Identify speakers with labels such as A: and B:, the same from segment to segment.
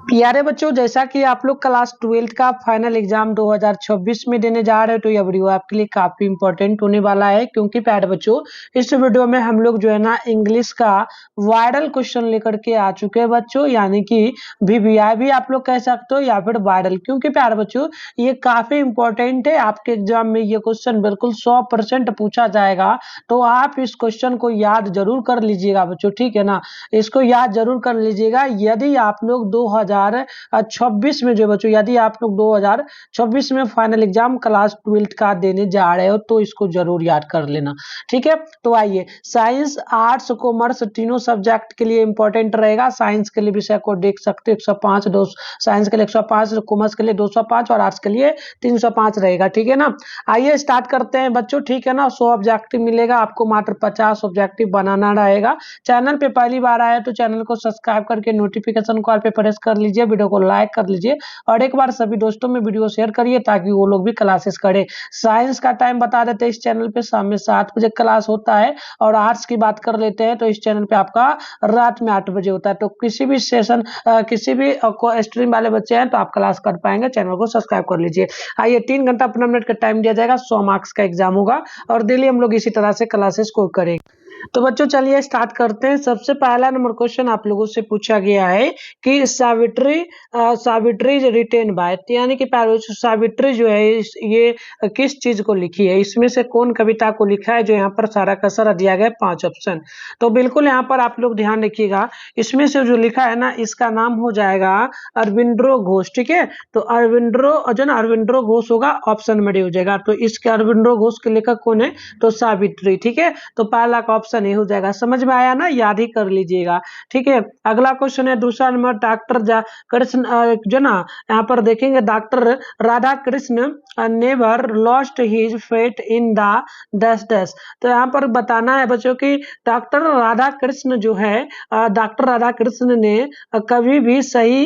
A: प्यारे बच्चों, जैसा कि आप लोग क्लास 12th का फाइनल एग्जाम 2026 में देने जा रहे हो, तो यह वीडियो आपके लिए काफी इंपॉर्टेंट होने वाला है। क्योंकि प्यारे बच्चों, इस वीडियो में हम लोग जो है ना इंग्लिश का वायरल क्वेश्चन लेकर के आ चुके हैं बच्चों, यानी कि वीवीआई भी आप लोग कह सकते हो या फिर वायरल। क्योंकि प्यारे बच्चों, ये काफी इंपॉर्टेंट है। आपके एग्जाम में ये क्वेश्चन बिल्कुल 100% पूछा जाएगा, तो आप इस क्वेश्चन को याद जरूर कर लीजिएगा बच्चों, ठीक है ना। इसको याद जरूर कर लीजिएगा। यदि आप लोग 2026 में जो बच्चों, यदि आप लोग 2026 में फाइनल एग्जाम क्लास 12th का देने जा रहे हो, तो इसको जरूर याद कर लेना, ठीक है। तो आइए, साइंस, आर्ट्स, कॉमर्स तीनों सब्जेक्ट के लिए इंपॉर्टेंट रहेगा। साइंस के लिए विषय को देख सकते हो 105, साइंस के लिए 105, कॉमर्स के लिए 205 और आर्ट्स के लिए 305 रहेगा, ठीक है ना। आइए स्टार्ट करते हैं बच्चों, ठीक है ना। 100 ऑब्जेक्टिव मिलेगा आपको, मात्र 50 ऑब्जेक्टिव बनाना रहेगा। चैनल पे पहली बार आया तो चैनल को सब्सक्राइब करके नोटिफिकेशन कॉल पे प्रेस कर लीजिए, वीडियो को लाइक कर लीजिए और एक बार सभी दोस्तों में वीडियो शेयर करिए ताकि वो लोग भी क्लासेस करें। साइंस का टाइम बता देते हैं, इस चैनल पे शाम में 7 बजे क्लास होता है। और आर्ट्स की बात कर लेते हैं तो इस चैनल पे आपका रात में 8 बजे होता है। तो किसी भी सेशन किसी भी स्ट्रीम वाले बच्चे हैं तो आप क्लास कर पाएंगे, चैनल को सब्सक्राइब कर लीजिए। आइए, 3 घंटा 15 मिनट का टाइम दिया जाएगा, 100 मार्क्स का एग्जाम होगा और डेली हम लोग इसी तरह से क्लासेस को करेंगे। तो बच्चों चलिए स्टार्ट करते हैं। सबसे पहला नंबर क्वेश्चन आप लोगों से पूछा गया है कि सावित्री रिटेन बाय, यानी कि सावित्री जो है ये किस चीज को लिखी है, इसमें से कौन कविता को लिखा है। जो यहाँ पर सारा का सारा दिया गया है 5 ऑप्शन। तो बिल्कुल यहाँ पर आप लोग ध्यान रखिएगा, इसमें से जो लिखा है ना, इसका नाम हो जाएगा अरविंदो घोष, ठीक है। तो अरविंदो जो ना अरविंदो घोष होगा, ऑप्शन में हो जाएगा। तो इसके अरविंदो घोष के लेखक कौन है, तो सावित्री, ठीक है। तो पहला का ऑप्शन ये हो जाएगा। समझ में आया ना, याद ही कर लीजिएगा, ठीक है। अगला क्वेश्चन है दूसरा नंबर, डॉक्टर कृष्ण जो ना यहाँ पर देखेंगे, doctor Radha Krishna never lost his faith in the dash dash. तो यहाँ पर बताना है बच्चों की डॉक्टर राधा कृष्ण जो है, डॉक्टर राधा कृष्ण ने कभी भी सही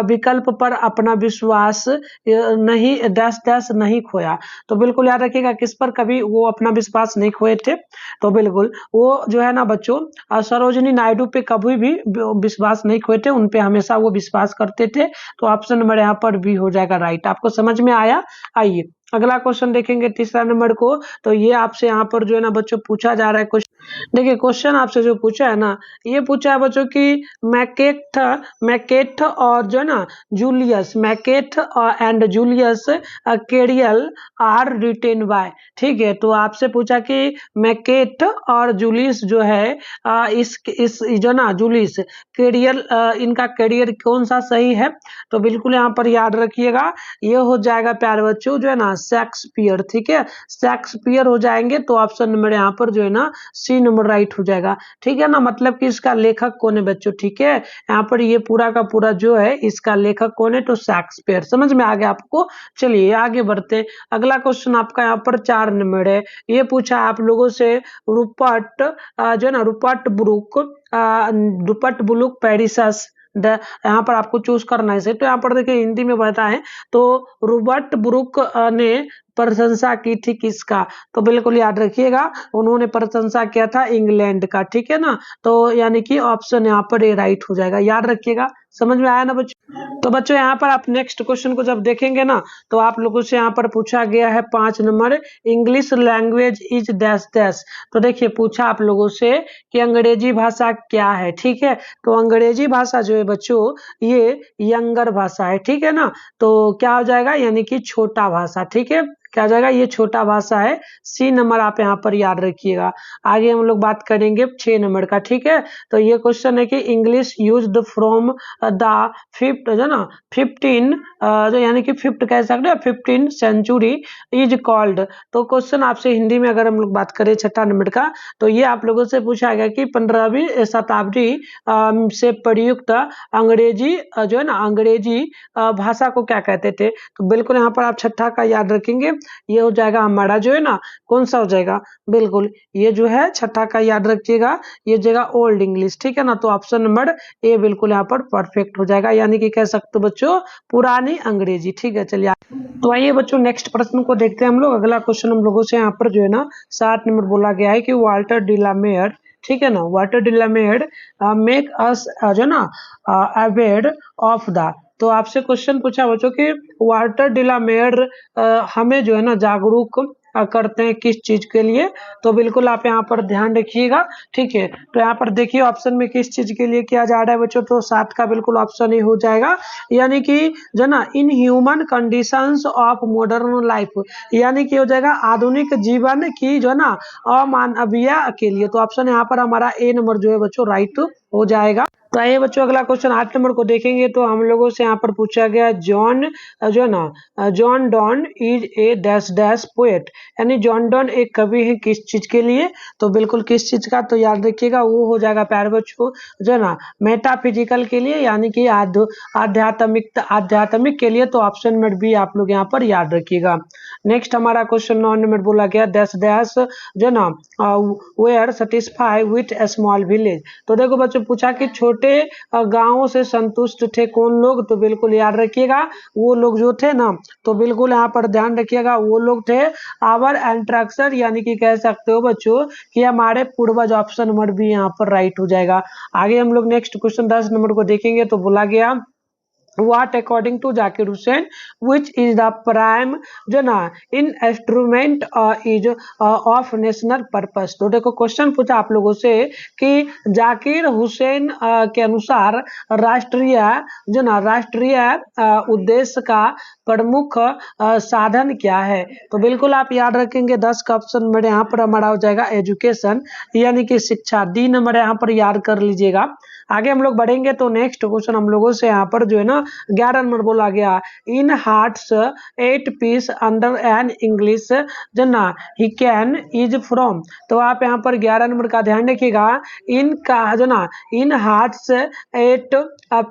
A: विकल्प पर अपना विश्वास नहीं डैश डैश नहीं खोया। तो बिल्कुल याद रखिएगा, किस पर कभी वो अपना विश्वास नहीं खोए थे। तो बिल्कुल वो जो है ना बच्चों, सरोजिनी नायडू पे कभी भी विश्वास नहीं खोए थे, उनपे हमेशा वो विश्वास करते थे। तो ऑप्शन नंबर यहाँ पर भी हो जाएगा राइट। आपको समझ में आया। आइए अगला क्वेश्चन देखेंगे, तीसरा नंबर को। तो ये आपसे यहाँ पर जो है ना बच्चों पूछा जा रहा है क्वेश्चन। देखिए क्वेश्चन आपसे जो पूछा है ना, ये पूछा है बच्चों की मैकेथ और जो है ना Julius, Macbeth and Julius Caesar are written by, ठीक है। तो आपसे पूछा कि मैकेथ और जूलियस जो है इस जो ना जूलियस कैरियर, इनका कैरियर कौन सा सही है। तो बिल्कुल यहाँ पर याद रखिएगा, ये हो जाएगा प्यारे बच्चों जो है ना शेक्सपियर, ठीक है। शेक्सपियर हो जाएंगे। तो ऑप्शन नंबर यहाँ पर जो है ना सी नंबर राइट हो जाएगा, ठीक है ना। मतलब कि इसका लेखक कौन है बच्चों, ठीक है। यहाँ पर ये पूरा का पूरा जो है इसका लेखक कौन है, तो शेक्सपियर। समझ में आ गया आपको। चलिए आगे बढ़ते। अगला क्वेश्चन आपका यहाँ पर 4 नंबर है। ये पूछा आप लोगों से रूपर्ट जो है ना रूपर्ट ब्रूक पेरिसस, यहाँ पर आपको चूज करना है इसे। तो यहाँ पर देखिए हिंदी में बताएं तो रॉबर्ट ब्रूक ने प्रशंसा की थी किसका। तो बिल्कुल याद रखिएगा, उन्होंने प्रशंसा किया था इंग्लैंड का, ठीक है ना। तो यानी कि ऑप्शन यहाँ पर ये राइट हो जाएगा, याद रखिएगा। समझ में आया ना बच्चों। तो बच्चों यहाँ पर आप नेक्स्ट क्वेश्चन को जब देखेंगे ना, तो आप लोगों से यहाँ पर पूछा गया है 5 number, English language is dash dash. तो देखिए पूछा आप लोगों से कि अंग्रेजी भाषा क्या है, ठीक है। तो अंग्रेजी भाषा जो है बच्चों, ये यंगर भाषा है, ठीक है ना। तो क्या हो जाएगा, यानी कि छोटा भाषा, ठीक है। क्या हो जाएगा, ये छोटा भाषा है। सी नंबर आप यहाँ पर याद रखिएगा। आगे हम लोग बात करेंगे 6 नंबर का, ठीक है। तो ये क्वेश्चन है कि English used from the fifth जो ना 15 जो यानी कि फिफ्थ कह सकते हैं 15 सेंचुरी इज कॉल्ड। तो क्वेश्चन आपसे हिंदी में अगर हम लोग बात करें 6 नंबर का, तो ये आप लोगों से पूछा गया कि 15वीं शताब्दी से प्रयुक्त अंग्रेजी जो है ना अंग्रेजी भाषा को क्या कहते थे। तो बिल्कुल यहाँ पर आप 6 का याद रखेंगे, ये हो जाएगा हमारा जो है ना कौन सा हो जाएगा, बिल्कुल ये जो है 6 का याद रखिएगा, ये जगह ओल्ड इंग्लिश, ठीक है ना। तो ऑप्शन नंबर ए बिल्कुल यहाँ पर परफेक्ट हो जाएगा, यानी कि कह सकते हो बच्चों पुरानी अंग्रेजी, ठीक है। चलिए तो आइए बच्चों नेक्स्ट प्रश्न को देखते हैं हम लोग। अगला क्वेश्चन हम लोगों से यहाँ पर जो है ना 7 नंबर बोला गया है कि वाल्टर डिलामेयर, ठीक है ना, वाटर डिलामेड मेक अस जो ना अवेयर ऑफ द। तो आपसे क्वेश्चन पूछा बच्चों कि वाटर डिलामेड हमें जो है ना जागरूक करते हैं किस चीज के लिए। तो बिल्कुल आप यहाँ पर ध्यान रखिएगा, ठीक है। तो यहाँ पर देखिए ऑप्शन में किस चीज के लिए किया जा रहा है बच्चों, तो 7 का बिल्कुल ऑप्शन ही हो जाएगा, यानी कि जो ना in human conditions of modern life, यानी कि हो जाएगा आधुनिक जीवन की जो है ना अमानवीय के लिए। तो ऑप्शन यहाँ पर हमारा ए नंबर जो है बच्चों राइट हो जाएगा। तो आइए बच्चों अगला क्वेश्चन 8 नंबर को देखेंगे। तो हम लोगों से यहाँ पर पूछा गया जॉन जो है ना John Donne is a dash dash poet, यानी जॉन डॉन एक कवि है किस चीज के लिए। तो बिल्कुल किस चीज का, तो याद रखिएगा वो हो जाएगा प्यारे बच्चों जो है ना मेटाफिजिकल के लिए, यानी कि आध्यात्मिक के लिए। तो ऑप्शन नंबर बी आप लोग यहाँ पर याद रखिएगा। नेक्स्ट हमारा क्वेश्चन 9 नंबर बोला गया डैश डैश जो ना where satisfy with a small village. तो देखो बच्चों पूछा कि छोटे गांवों से संतुष्ट थे कौन लोग। तो बिल्कुल याद रखिएगा वो लोग जो थे ना, तो बिल्कुल यहाँ पर ध्यान रखिएगा वो लोग थे आवर एंट्रक्सर, यानी कि कह सकते हो बच्चों कि हमारे पूर्वज। ऑप्शन नंबर बी यहाँ पर राइट हो जाएगा। आगे हम लोग नेक्स्ट क्वेश्चन 10 नंबर को देखेंगे। तो बोला गया what according to Zakir Hussain which is the prime जो ना instrument is of national purpose. तो देखो क्वेश्चन पूछा आप लोगों से कि जाकिर हुसैन के अनुसार राष्ट्रीय जो ना राष्ट्रीय उद्देश्य का प्रमुख साधन क्या है। तो बिल्कुल आप याद रखेंगे 10 का ऑप्शन मेरे यहाँ पर हमारा हो जाएगा एजुकेशन, यानी कि शिक्षा। डी नंबर यहाँ पर याद कर लीजिएगा। आगे हम लोग बढ़ेंगे तो नेक्स्ट क्वेश्चन हम लोगों से यहाँ पर जो है ना 11 नंबर बोला गया in hearts 8 piece under an English जो ना ही कैन इज फ्रॉम। तो आप यहाँ पर 11 नंबर का ध्यान रखिएगा, इन का जो ना in hearts 8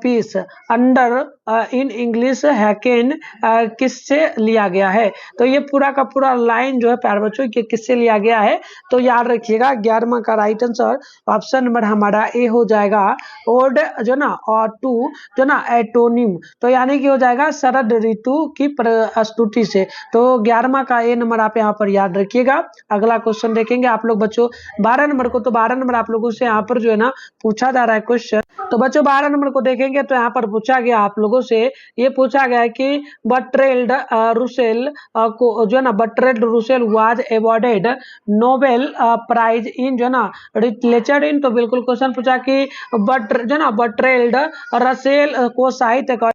A: piece under in English हैकेन किससे लिया गया है। तो ये पूरा का पूरा लाइन जो है प्यारे बच्चों कि किससे लिया गया है। तो याद रखिएगा 11वां का राइट आंसर ऑप्शन नंबर हमारा ए हो जाएगा ओड जो ना और टू जो ना एटोनिम। तो यानी कि हो जाएगा शरद ऋतु की प्रस्तुति से। तो 11वां का ए नंबर आप यहाँ पर याद रखिएगा। अगला क्वेश्चन देखेंगे आप लोग बच्चों 12 नंबर को। तो 12 नंबर आप लोगों से यहाँ पर जो है ना पूछा जा रहा है क्वेश्चन। तो बच्चों 12 नंबर को देखेंगे तो यहाँ पर पूछा गया आप लोगों से, ये पूछा गया है कि बर्ट्रेल्ड रुसेल को जो है ना Bertrand Russell was awarded Nobel prize in जो ना लिटरेचर इन। तो बिल्कुल क्वेश्चन पूछा कि जो ना बर्ट्रेल्ड रसेल को साहित्य का।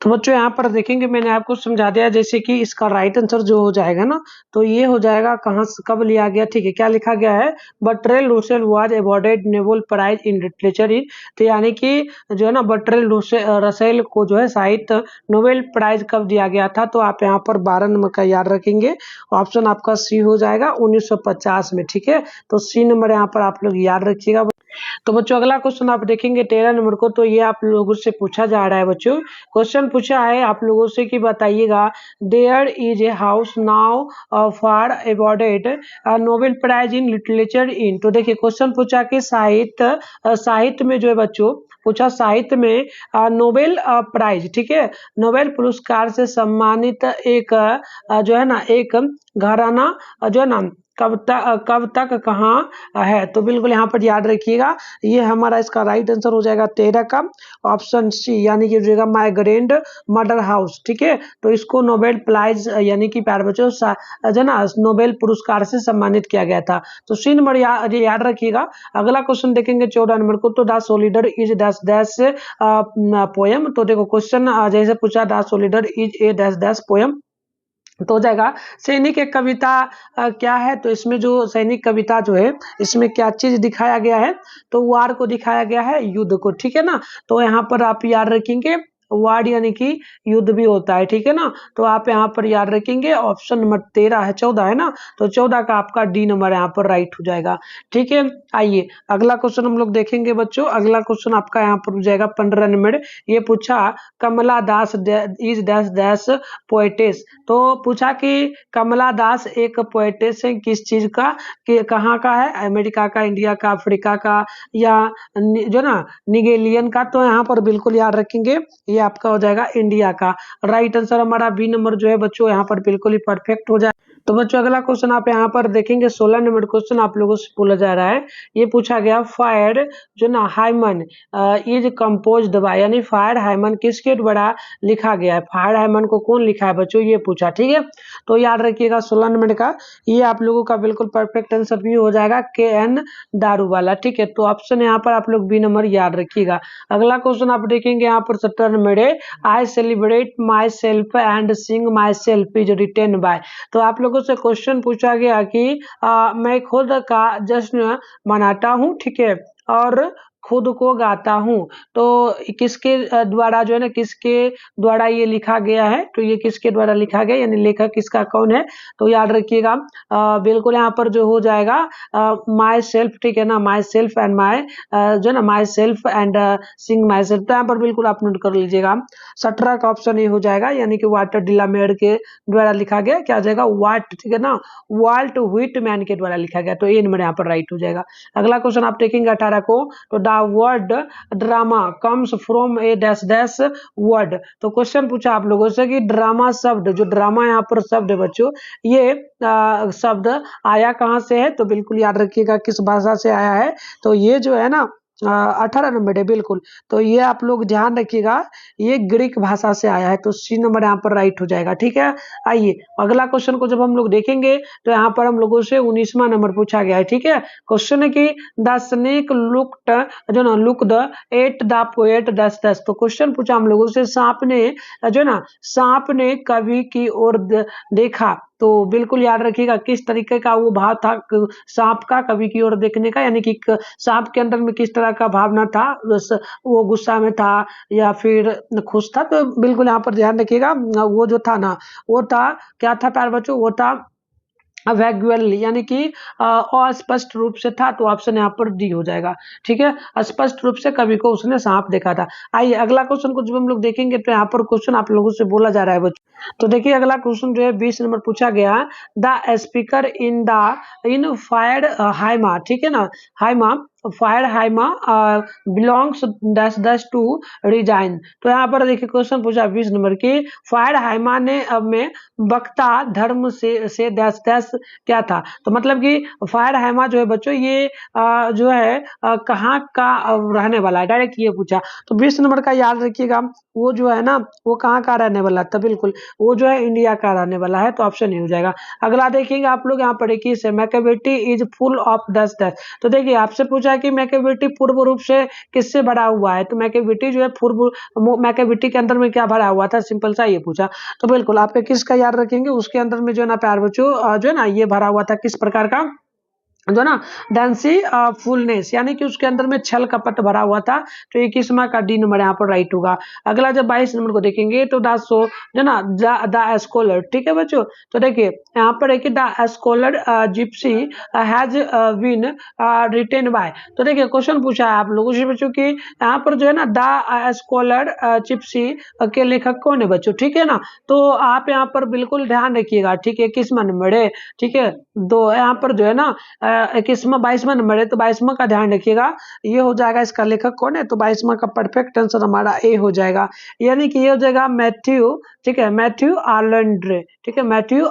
A: तो बच्चों यहाँ पर देखेंगे मैंने आपको समझा दिया जैसे कि इसका राइट आंसर जो हो जाएगा ना, तो ये हो जाएगा कहाँ से कब लिया गया, ठीक है। क्या लिखा गया है Bertrand Russell was awarded Nobel prize in literature in. तो यानी कि जो है ना बर्ट्रेल्ड रसेल को जो है साहित्य नोबेल प्राइज कब दिया गया था। तो आप यहाँ पर 12 नंबर का याद रखेंगे, ऑप्शन आपका सी हो जाएगा 1950 में, ठीक है। तो सी नंबर यहाँ पर आप लोग याद रखिएगा। तो बच्चों अगला क्वेश्चन आप देखेंगे 13 नंबर को। तो ये आप लोगों से पूछा जा रहा है बच्चों, क्वेश्चन पूछा है आप लोगों से कि बताइएगा there is a house now for awarded Nobel prize in literature in. तो देखिए क्वेश्चन पूछा कि साहित्य में जो है बच्चों पूछा साहित्य में नोबेल प्राइज, ठीक है, नोबेल पुरस्कार से सम्मानित एक जो है ना एक घराना जो है ना कब तक कहाँ है। तो बिल्कुल यहाँ पर याद रखिएगा ये हमारा इसका राइट आंसर हो जाएगा 13 का ऑप्शन सी, यानी कि हो जाएगा माय ग्रैंड मदर हाउस, ठीक है। तो इसको नोबेल प्राइज यानी कि प्यारे बच्चों जो ना नोबेल पुरस्कार से सम्मानित किया गया था। तो सी नंबर याद रखिएगा। अगला क्वेश्चन देखेंगे 14 नंबर को। तो the soldier is dash dash poem. तो देखो क्वेश्चन जैसे पूछा the soldier is a dash dash poem, तो हो जाएगा सैनिक एक कविता क्या है। तो इसमें जो सैनिक कविता जो है इसमें क्या चीज दिखाया गया है, तो वार को दिखाया गया है, युद्ध को, ठीक है ना। तो यहाँ पर आप याद रखेंगे वार यानी कि युद्ध भी होता है, ठीक है ना। तो आप यहाँ पर याद रखेंगे ऑप्शन नंबर 13 है 14 है ना, तो 14 का आपका डी नंबर यहाँ पर राइट हो जाएगा, ठीक है। आइए अगला क्वेश्चन हम लोग देखेंगे बच्चों। अगला क्वेश्चन आपका यहाँ पर हो जाएगा 15 नंबर। ये पूछा कमला दास इज डैश डैश पोएटेस। तो पूछा कि कमला दास एक पोएटेस है किस चीज का, कि कहाँ का है, अमेरिका का, इंडिया का, अफ्रीका का, या जो ना निगेलियन का। तो यहाँ पर बिल्कुल याद रखेंगे ये आपका हो जाएगा इंडिया का। राइट आंसर हमारा बी नंबर जो है बच्चों यहाँ पर बिल्कुल ही परफेक्ट हो जाए। तो बच्चों अगला क्वेश्चन आप यहाँ पर देखेंगे 16 नंबर क्वेश्चन आप लोगों से बोला जा रहा है। ये पूछा गया फायर जो ना हाइमन इज कंपोज्ड बाय, यानी फायर हाइमन किसके द्वारा लिखा गया है। फायर हाइमन को कौन लिखा है बच्चों, ये पूछा। ठीक है, तो याद रखिएगा 16 नंबर का ये आप लोगों का बिल्कुल परफेक्ट आंसर भी हो जाएगा, KN दारूवाला। ठीक है, तो ऑप्शन यहाँ पर आप लोग बी नंबर याद रखिएगा। अगला क्वेश्चन आप देखेंगे यहाँ पर 17 नंबर है, I celebrate my self and Singh my self is retain by. तो आप लोगों से क्वेश्चन पूछा गया कि मैं खुद का जश्न मनाता हूँ, ठीक है, और खुद को गाता हूँ। तो किसके द्वारा जो है ना, किसके द्वारा ये लिखा गया है, तो ये किसके द्वारा लिखा गया, यानी लेखक किसका कौन है, तो याद रखिएगा बिल्कुल यहाँ पर जो हो जाएगा माई सेल्फ। ठीक है ना, माई सेल्फ एंड माई जो है ना, my self and Singh my self. तो यहाँ पर बिल्कुल आप नोट कर लीजिएगा 17 का ऑप्शन ये हो जाएगा, यानी कि वाटर डिलामेड के द्वारा लिखा गया, क्या आ जाएगा वाट, ठीक है ना, वाल्ट व्हिटमैन के द्वारा लिखा गया। तो ये नंबर यहाँ पर राइट हो जाएगा। अगला क्वेश्चन आप देखेंगे 18 को, तो the word drama comes from A dash dash word. तो क्वेश्चन पूछा आप लोगों से कि ड्रामा शब्द, जो ड्रामा यहाँ पर शब्द है बच्चों, ये शब्द आया कहाँ से है, तो बिल्कुल याद रखिएगा किस भाषा से आया है। तो ये जो है ना 18 नंबर है बिल्कुल, तो ये आप लोग ध्यान रखिएगा, ये ग्रीक भाषा से आया है। तो सी नंबर यहाँ पर राइट हो जाएगा। ठीक है, आइए अगला क्वेश्चन को जब हम लोग देखेंगे तो यहाँ पर हम लोगों से 19वां नंबर पूछा गया है। ठीक है, क्वेश्चन है कि द स्नेक लुक्ड जो ना लुक्ड एट द पोएट दस दस। तो क्वेश्चन पूछा हम लोगों से, सांप ने जो ना, सांप ने कवि की ओर देखा। तो बिल्कुल याद रखिएगा किस तरीके का वो भाव था सांप का कवि की ओर देखने का, यानी कि सांप के अंदर में किस तरह का भावना था, वो गुस्सा में था या फिर खुश था। तो बिल्कुल यहाँ पर ध्यान रखिएगा वो जो था ना, वो था क्या था प्यारे बच्चों, वो था वैग्युअल, यानी कि अस्पष्ट रूप से था। तो ऑप्शन यहाँ पर डी हो जाएगा। ठीक है, स्पष्ट रूप से कवि को उसने सांप देखा था। आइए अगला क्वेश्चन को जब हम लोग देखेंगे तो यहाँ पर क्वेश्चन आप लोगों से बोला जा रहा है बच्चों। तो देखिए अगला क्वेश्चन जो है 20 नंबर पूछा गया, the speaker in fire hymn. ठीक है ना, hymn fire hymn belongs dash dash to resign. तो यहाँ पर देखिए क्वेश्चन पूछा 20 नंबर की, फायर हाइमा ने अब में वक्ता धर्म से डैश डैश क्या था। तो मतलब कि फायर हाइमा जो है बच्चों, ये जो है कहाँ का रहने वाला है, डायरेक्ट ये पूछा। तो 20 नंबर का याद रखिएगा, वो जो है ना, वो कहाँ का रहने वाला था, बिल्कुल वो जो है इंडिया का रहने वाला है। तो ऑप्शन ही हो जाएगा। अगला देखेंगे आप लोग यहाँ पर 21 है, Macbeth is full of dash dash. तो देखिए आपसे पूछा है कि मैकेबेटी पूर्व रूप से किससे भरा हुआ है। तो मैकेबेटी जो है पूर्व मैकेबेटी के अंदर में क्या भरा हुआ था, सिंपल सा ये पूछा। तो बिल्कुल आप किसका याद रखेंगे, उसके अंदर में जो है ना प्यार बच्चों जो है ना, ये भरा हुआ था किस प्रकार का, जो ना डेंसी फुलनेस, यानी कि उसके अंदर में छल कपट भरा हुआ था। तो 21वां का डी नंबर यहाँ पर राइट होगा। अगला जब 22 नंबर को देखेंगे तो द सो जो ना द स्कॉलर। ठीक है बच्चों, तो देखिए यहाँ पर है कि the scholar gypsy has been written by. तो देखिए क्वेश्चन पूछा है आप लोगों से बच्चों की, यहाँ पर जो है ना द स्कॉलर जिप्सी के लेखक कौन है बच्चों। ठीक है ना, तो आप यहाँ पर बिल्कुल ध्यान रखिएगा। ठीक है, 21वां नंबर है। ठीक है, तो यहाँ पर जो है ना 22वां नंबर है, तो 22वां का ध्यान रखिएगा, ये हो जाएगा इसका लेखक कौन है। तो 22वां का परफेक्ट आंसर हमारा ए हो जाएगा, यानी कि ये हो जाएगा मैथ्यू। ठीक है, मैथ्यू आर्लेंड्रे। ठीक है, मैथ्यू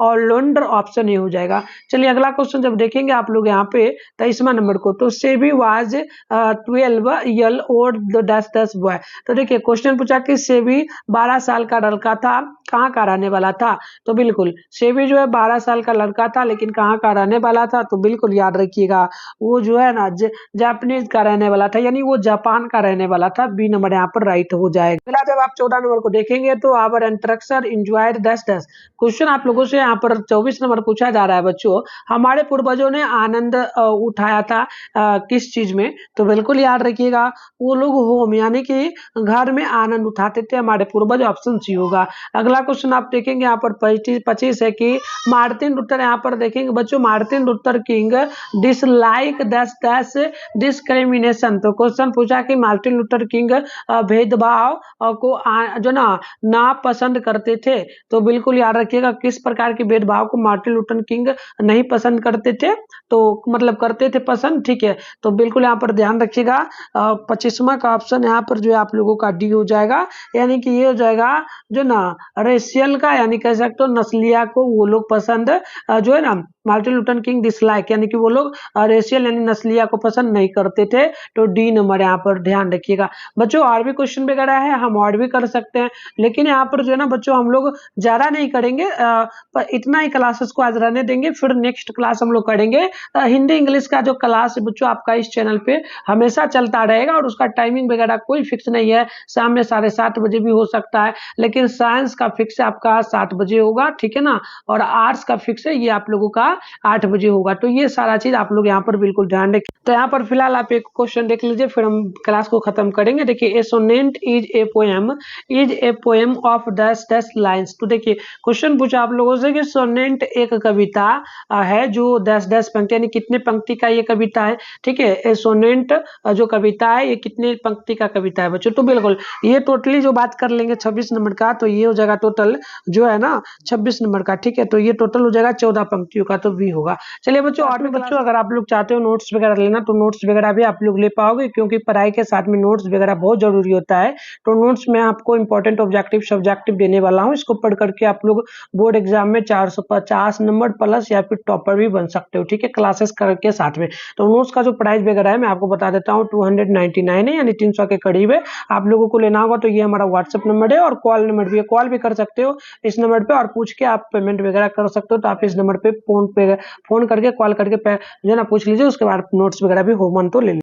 A: ऑर्लेंडर, ऑप्शन ए हो जाएगा। चलिए अगला क्वेश्चन जब देखेंगे आप लोग यहाँ पे 23वां नंबर को, तो SEBI was 12 year old dash dash boy. तो देखिए क्वेश्चन पूछा कि सेबी 12 साल का लड़का था, कहाँ का रहने वाला था। तो बिल्कुल सेबी जो है 12 साल का लड़का था, लेकिन कहाँ का रहने वाला था, तो बिल्कुल याद रखिएगा वो जो है ना जापानीज का रहने वाला था, यानी वो जापान का रहने वाला था। बी नंबर यहाँ पर राइट हो जाएगा। अगला जब आप 14 नंबर को देखेंगे तो आवर इंस्ट्रक्टर एंजॉयड दस दस। क्वेश्चन आप लोगों से यहाँ पर 24 नंबर पूछा जा रहा है बच्चों, हमारे पूर्वजों ने आनंद उठाया था किस चीज में। तो बिल्कुल याद रखिएगा वो लोग होम, यानी कि घर में आनंद उठाते थे हमारे पूर्वज, ऑप्शन सी होगा। अगला क्वेश्चन आप देखेंगे यहाँ पर 25 है कि मार्टिन लूथर। यहाँ पर देखेंगे बच्चों Martin Luther Luther king dislike दस दस डिस्क्रिमिनेशन। तो क्वेश्चन पूछा कि मार्टिन लूथर किंग भेदभाव को जो ना पसंद करते थे। तो बिल्कुल याद रखिएगा किस प्रकार के भेदभाव को मार्टिन लूथर किंग नहीं पसंद करते थे, तो मतलब करते थे पसंद, ठीक है। तो बिल्कुल यहाँ पर ध्यान रखिएगा 25वां का ऑप्शन यहाँ पर जो है आप लोगों का डी हो जाएगा, यानी कि ये हो जाएगा जो रेशियल का, यानी कह सकते हो नस्लिया को वो लोग पसंद जो है मार्टिन लूथर किंग डिसलाइक, यानी कि वो लोग रेशियल यानी नस्लिया को पसंद नहीं करते थे। तो डी नंबर यहाँ पर ध्यान रखिएगा। बच्चों और भी क्वेश्चन वगैरह है, हम और भी कर सकते हैं, लेकिन यहाँ पर जो है ना बच्चों हम लोग ज्यादा नहीं करेंगे, पर इतना ही क्लासेस को आज रहने देंगे, फिर नेक्स्ट क्लास हम लोग करेंगे हिंदी इंग्लिश का जो क्लास है बच्चों आपका इस चैनल पे हमेशा चलता रहेगा, और उसका टाइमिंग वगैरह कोई फिक्स नहीं है, शाम में 7:30 बजे भी हो सकता है, लेकिन साइंस का फिक्स है आपका 7 बजे होगा, ठीक है ना, और आर्ट्स का फिक्स है ये आप लोगों का 8 बजे होगा। तो ये सारा चीज आप लोग यहाँ पर बिल्कुल ध्यान रखें। तो यहाँ पर फिलहाल आप एक क्वेश्चन देख लीजिए, फिर हम क्लास को खत्म करेंगे। देखिए a sonnet is a poem of दस दस लाइन्स। तो देखिए क्वेश्चन पूछा आप लोगों से कि सोनेट एक कविता है जो 10-10 पंक्ति, यानी कितने पंक्ति का ये कविता है, ठीक है। ए सोनेट जो कविता है ये कितने पंक्ति का कविता है बच्चों। तो बिल्कुल ये टोटली जो बात कर लेंगे 26 नंबर का, तो ये हो जाएगा टोटल जो है ना 26 नंबर का, ठीक है। तो ये टोटल हो जाएगा 14 पंक्तियों का, तो वी होगा। चलिए बच्चों, और भी बच्चों अगर आप लोग चाहते हो नोट्स वगैरह लेना तो नोट्स वगैरह भी आप लोग ले पाओगे, क्योंकि पढ़ाई के साथ में नोट्स वगैरह बहुत जरूरी होता है। तो नोट्स में आपको इंपॉर्टेंट ऑब्जेक्टिव सब्जेक्टिव देने वाला हूँ, इसको पढ़ करके आप लोग बोर्ड एग्जाम में 450 नंबर प्लस या फिर टॉपर भी बन सकते हो, ठीक है, क्लासेस करके साथ में। तो नोट्स का जो प्राइस वगैरह है मैं आपको बता देता हूँ, 299 है, यानी 300 के करीब है। आप लोगों को लेना होगा तो ये हमारा व्हाट्सएप नंबर है, और कॉल नंबर भी है, कॉल भी कर सकते हो इस नंबर पे, और पूछ के आप पेमेंट वगैरह कर सकते हो। तो आप इस नंबर पे फोन करके कॉल करके जो है ना पूछ लीजिए, उसके बाद नोट्स वगैरह भी हो मन तो ले लीजिए।